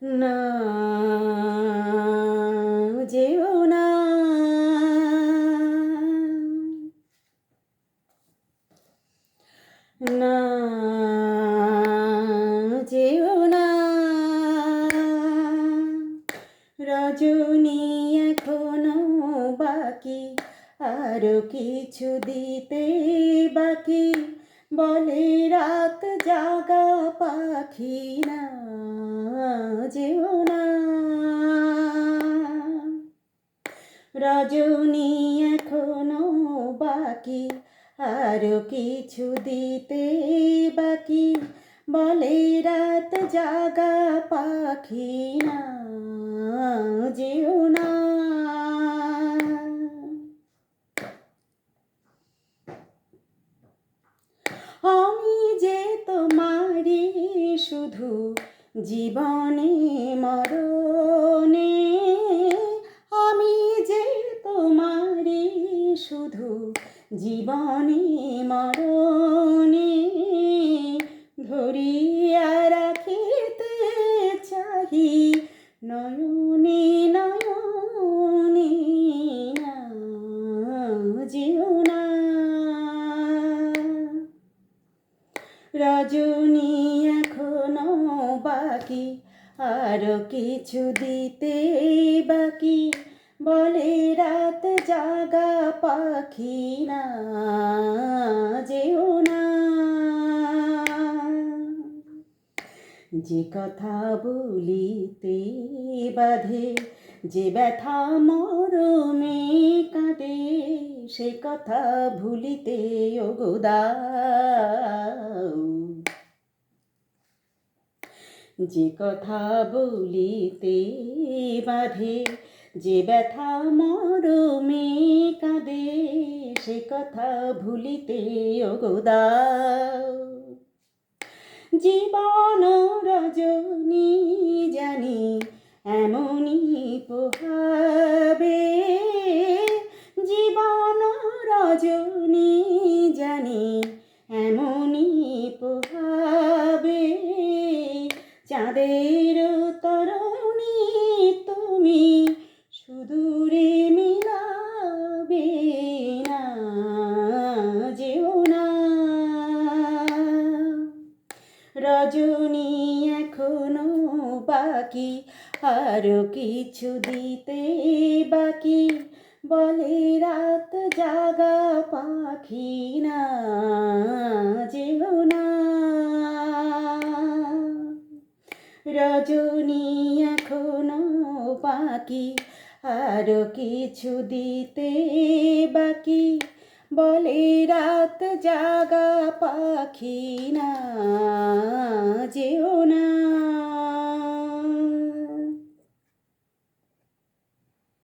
না যেও না, না যেও না, রজনী এখনো বাকি, আরো কিছু দিতে বাকি, বলে রাত জাগা পাখি, না যেও না, রজনী এখনো বাকি, আরো কিছু দিতে বাকি, বলে রাত জাগা পাখি, না যেও না। আমি যে তোমারই শুধু জীবনে মরণে, আমি যে তোমারই শুধু জীবনে মরণে, ধরিয়া রাখিতে চাহি নয়নে নয়নে, না যেও না, রজনী এখনো বাকি, আরো কিছু দিতে বাকি, বলে রাত জাগা পাখি, না যেও না, যে কথা বলিতে বাধে, যে ব্যথা মরমে কাঁদে, সে কথা ভুলিতে ওগো দাও, যে কথা বলিতে বাধে, যে ব্যথা মরমে কাঁদে, সে কথা ভুলিতে ওগো দাও, জীবন রজনী জানি এমনই পোহাবে, জীবন রজনী জানি এমনই পোহাবে, চাঁদের তরণী তুমি সুদূরে মিলাবে, না যেও না, রজনী এখনো বাকি, আরো কিছু দিতে বাকি, বলে রাত জাগা পাখি, না যেও না, রজনী এখনো বাকি, আরো কিছু দিতে বাকি, বলে রাত জাগা পাখি, না যেও না।